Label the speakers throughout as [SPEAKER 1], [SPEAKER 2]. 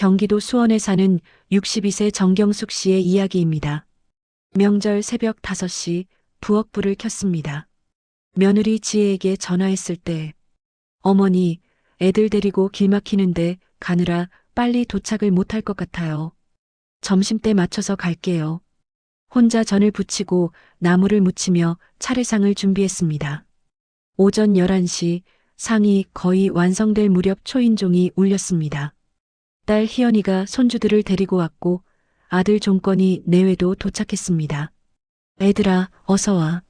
[SPEAKER 1] 경기도 수원에 사는 62세 정경숙 씨의 이야기입니다. 명절 새벽 5시 부엌 불을 켰습니다. 며느리 지혜에게 전화했을 때 어머니, 애들 데리고 길 막히는데 가느라 빨리 도착을 못할 것 같아요. 점심때 맞춰서 갈게요. 혼자 전을 부치고 나물을 무치며 차례상을 준비했습니다. 오전 11시 상이 거의 완성될 무렵 초인종이 울렸습니다. 딸 희연이가 손주들을 데리고 왔고 아들 종건이 내외도 도착했습니다. 애들아, 어서 와.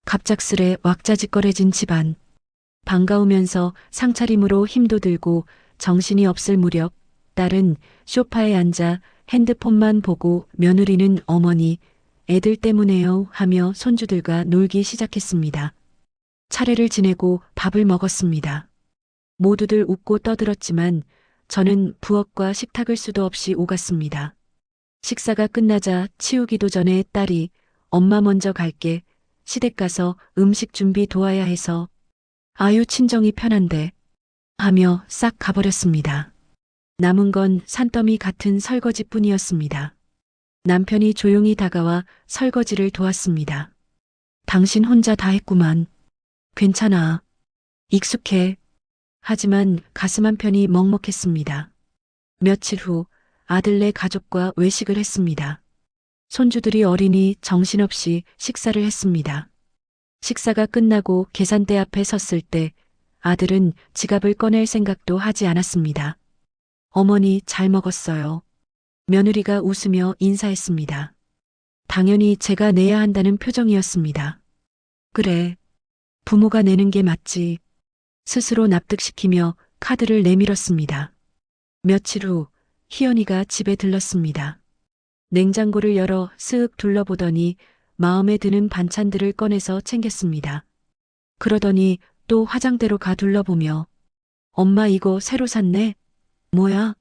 [SPEAKER 1] 갑작스레 왁자지껄해진 집안. 반가우면서 상차림으로 힘도 들고 정신이 없을 무렵 딸은 소파에 앉아 핸드폰만 보고 며느리는 어머니, 애들 때문에요 하며 손주들과 놀기 시작했습니다. 차례를 지내고 밥을 먹었습니다. 모두들 웃고 떠들었지만 저는 부엌과 식탁을 수도 없이 오갔습니다. 식사가 끝나자 치우기도 전에 딸이 엄마 먼저 갈게. 시댁 가서 음식 준비 도와야 해서. 아유 친정이 편한데 하며 싹 가버렸습니다. 남은 건 산더미 같은 설거지뿐이었습니다. 남편이 조용히 다가와 설거지를 도왔습니다. 당신 혼자 다 했구만. 괜찮아. 익숙해. 하지만 가슴 한편이 먹먹했습니다. 며칠 후 아들네 가족과 외식을 했습니다. 손주들이 어리니 정신없이 식사를 했습니다. 식사가 끝나고 계산대 앞에 섰을 때 아들은 지갑을 꺼낼 생각도 하지 않았습니다. 어머니 잘 먹었어요. 며느리가 웃으며 인사했습니다. 당연히 제가 내야 한다는 표정이었습니다. 그래. 부모가 내는 게 맞지. 스스로 납득시키며 카드를 내밀었습니다. 며칠 후 희연이가 집에 들렀습니다. 냉장고를 열어 쓱 둘러보더니 마음에 드는 반찬들을 꺼내서 챙겼습니다. 그러더니 또 화장대로 가 둘러보며 엄마 이거 새로 샀네? 뭐야?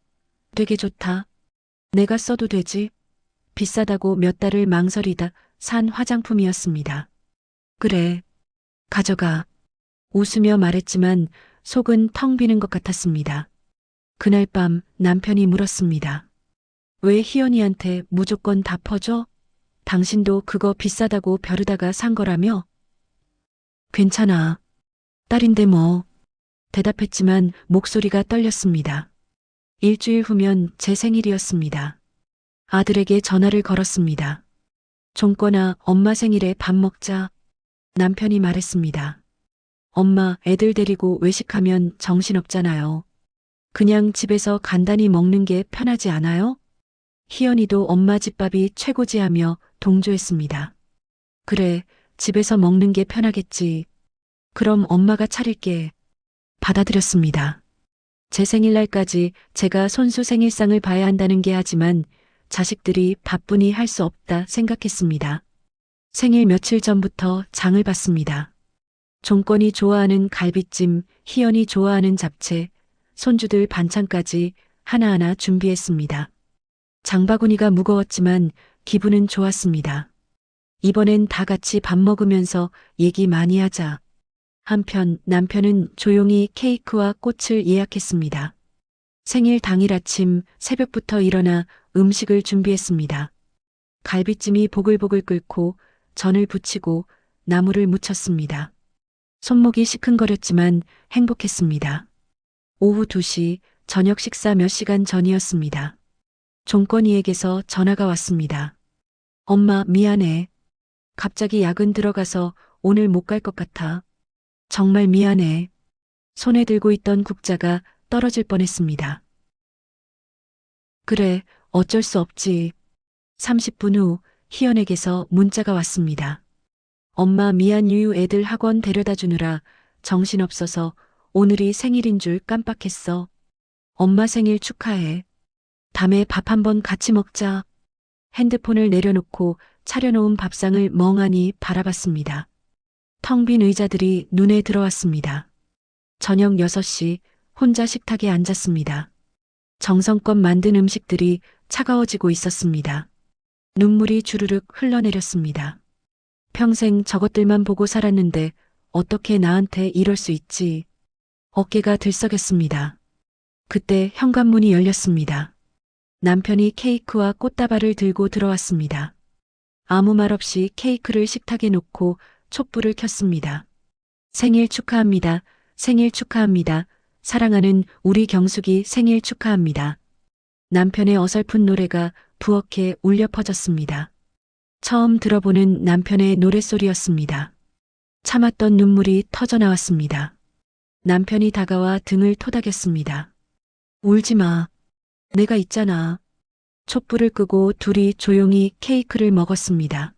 [SPEAKER 1] 되게 좋다. 내가 써도 되지? 비싸다고 몇 달을 망설이다 산 화장품이었습니다. 그래. 가져가. 웃으며 말했지만 속은 텅 비는 것 같았습니다. 그날 밤 남편이 물었습니다. 왜 희연이한테 무조건 다 퍼줘? 당신도 그거 비싸다고 벼르다가 산 거라며? 괜찮아. 딸인데 뭐. 대답했지만 목소리가 떨렸습니다. 일주일 후면 제 생일이었습니다. 아들에게 전화를 걸었습니다. 종건아, 엄마 생일에 밥 먹자. 남편이 말했습니다. 엄마, 애들 데리고 외식하면 정신없잖아요. 그냥 집에서 간단히 먹는 게 편하지 않아요? 희연이도 엄마 집밥이 최고지 하며 동조했습니다. 그래, 집에서 먹는 게 편하겠지. 그럼 엄마가 차릴게. 받아들였습니다. 제 생일날까지 제가 손수 생일상을 봐야 한다는 게 하지만 자식들이 바쁘니 할 수 없다 생각했습니다. 생일 며칠 전부터 장을 봤습니다. 종건이 좋아하는 갈비찜, 희연이 좋아하는 잡채, 손주들 반찬까지 하나하나 준비했습니다. 장바구니가 무거웠지만 기분은 좋았습니다. 이번엔 다 같이 밥 먹으면서 얘기 많이 하자. 한편 남편은 조용히 케이크와 꽃을 예약했습니다. 생일 당일 아침 새벽부터 일어나 음식을 준비했습니다. 갈비찜이 보글보글 끓고 전을 부치고 나물을 무쳤습니다. 손목이 시큰거렸지만 행복했습니다. 오후 2시 저녁 식사 몇 시간 전이었습니다. 종건이에게서 전화가 왔습니다. 엄마 미안해. 갑자기 야근 들어가서 오늘 못 갈 것 같아. 정말 미안해. 손에 들고 있던 국자가 떨어질 뻔했습니다. 그래, 어쩔 수 없지. 30분 후 희연에게서 문자가 왔습니다. 엄마 미안 유유 애들 학원 데려다 주느라 정신없어서 오늘이 생일인 줄 깜빡했어. 엄마 생일 축하해. 밤에 밥 한번 같이 먹자. 핸드폰을 내려놓고 차려놓은 밥상을 멍하니 바라봤습니다. 텅 빈 의자들이 눈에 들어왔습니다. 저녁 6시 혼자 식탁에 앉았습니다. 정성껏 만든 음식들이 차가워지고 있었습니다. 눈물이 주르륵 흘러내렸습니다. 평생 저것들만 보고 살았는데 어떻게 나한테 이럴 수 있지. 어깨가 들썩였습니다. 그때 현관문이 열렸습니다. 남편이 케이크와 꽃다발을 들고 들어왔습니다. 아무 말 없이 케이크를 식탁에 놓고 촛불을 켰습니다. 생일 축하합니다. 생일 축하합니다. 사랑하는 우리 경숙이 생일 축하합니다. 남편의 어설픈 노래가 부엌에 울려 퍼졌습니다. 처음 들어보는 남편의 노랫소리였습니다. 참았던 눈물이 터져 나왔습니다. 남편이 다가와 등을 토닥였습니다. 울지 마. 내가 있잖아. 촛불을 끄고 둘이 조용히 케이크를 먹었습니다.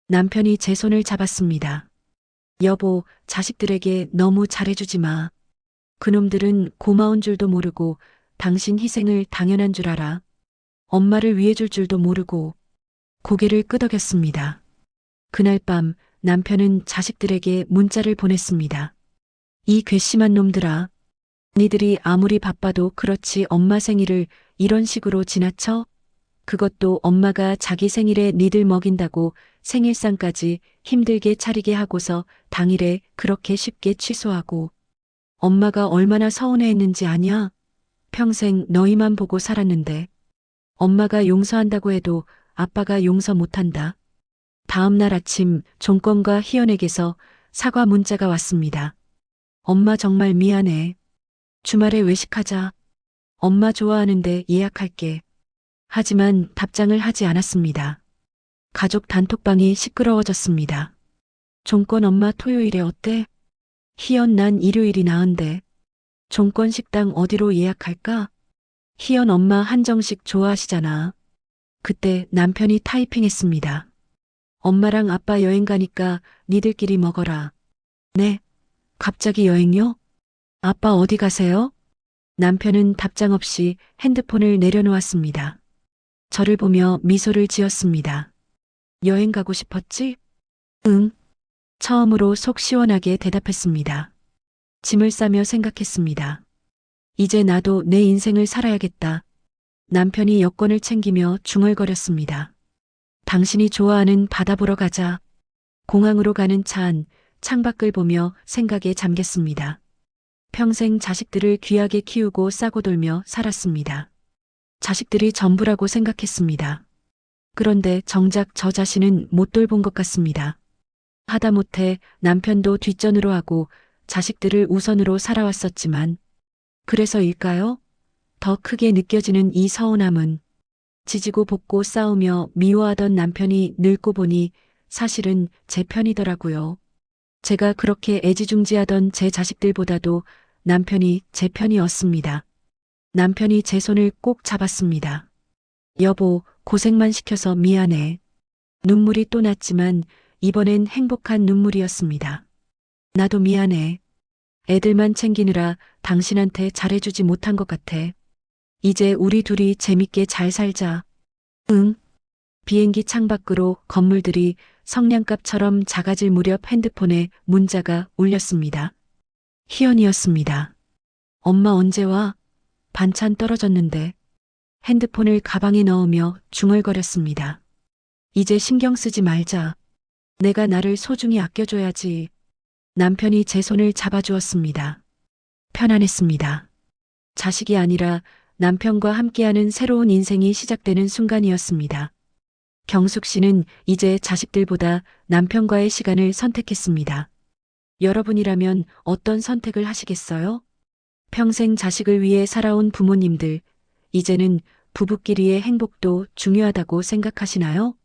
[SPEAKER 1] 남편이 제 손을 잡았습니다. 여보, 자식들에게 너무 잘해주지 마. 그놈들은 고마운 줄도 모르고 당신 희생을 당연한 줄 알아. 엄마를 위해 줄 줄도 모르고. 고개를 끄덕였습니다. 그날 밤 남편은 자식들에게 문자를 보냈습니다. 이 괘씸한 놈들아. 니들이 아무리 바빠도 그렇지 엄마 생일을 이런 식으로 지나쳐? 그것도 엄마가 자기 생일에 니들 먹인다고 생일상까지 힘들게 차리게 하고서 당일에 그렇게 쉽게 취소하고. 엄마가 얼마나 서운해했는지 아냐? 평생 너희만 보고 살았는데. 엄마가 용서한다고 해도 아빠가 용서 못한다. 다음 날 아침 종건과 희연에게서 사과 문자가 왔습니다. 엄마 정말 미안해. 주말에 외식하자. 엄마 좋아하는데 예약할게. 하지만 답장을 하지 않았습니다. 가족 단톡방이 시끄러워졌습니다. 종건 엄마 토요일에 어때? 희연 난 일요일이 나은데. 종건 식당 어디로 예약할까? 희연 엄마 한정식 좋아하시잖아. 그때 남편이 타이핑했습니다. 엄마랑 아빠 여행 가니까 니들끼리 먹어라. 네. 갑자기 여행요? 아빠 어디 가세요? 남편은 답장 없이 핸드폰을 내려놓았습니다. 저를 보며 미소를 지었습니다. 여행 가고 싶었지? 응. 처음으로 속 시원하게 대답했습니다. 짐을 싸며 생각했습니다. 이제 나도 내 인생을 살아야겠다. 남편이 여권을 챙기며 중얼거렸습니다. 당신이 좋아하는 바다 보러 가자. 공항으로 가는 차 안, 창밖을 보며 생각에 잠겼습니다. 평생 자식들을 귀하게 키우고 싸고 돌며 살았습니다. 자식들이 전부라고 생각했습니다. 그런데 정작 저 자신은 못 돌본 것 같습니다. 하다못해 남편도 뒷전으로 하고 자식들을 우선으로 살아왔었지만 그래서일까요? 더 크게 느껴지는 이 서운함은 지지고 볶고 싸우며 미워하던 남편이 늙고 보니 사실은 제 편이더라고요. 제가 그렇게 애지중지하던 제 자식들보다도 남편이 제 편이었습니다. 남편이 제 손을 꼭 잡았습니다. 여보, 고생만 시켜서 미안해. 눈물이 또 났지만 이번엔 행복한 눈물이었습니다. 나도 미안해. 애들만 챙기느라 당신한테 잘해주지 못한 것 같아. 이제 우리 둘이 재밌게 잘 살자. 응. 비행기 창밖으로 건물들이 성냥갑처럼 작아질 무렵 핸드폰에 문자가 울렸습니다. 희연이었습니다. 엄마 언제 와? 반찬 떨어졌는데. 핸드폰을 가방에 넣으며 중얼거렸습니다. 이제 신경 쓰지 말자. 내가 나를 소중히 아껴줘야지. 남편이 제 손을 잡아주었습니다. 편안했습니다. 자식이 아니라 남편과 함께하는 새로운 인생이 시작되는 순간이었습니다. 경숙 씨는 이제 자식들보다 남편과의 시간을 선택했습니다. 여러분이라면 어떤 선택을 하시겠어요? 평생 자식을 위해 살아온 부모님들, 이제는 부부끼리의 행복도 중요하다고 생각하시나요?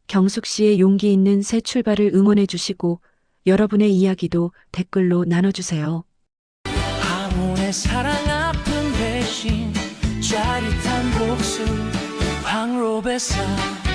[SPEAKER 1] 경숙 씨의 용기 있는 새 출발을 응원해 주시고 여러분의 이야기도 댓글로 나눠주세요.
[SPEAKER 2] 항온의 사랑 아픈 대신 짜릿한 복수 황로베사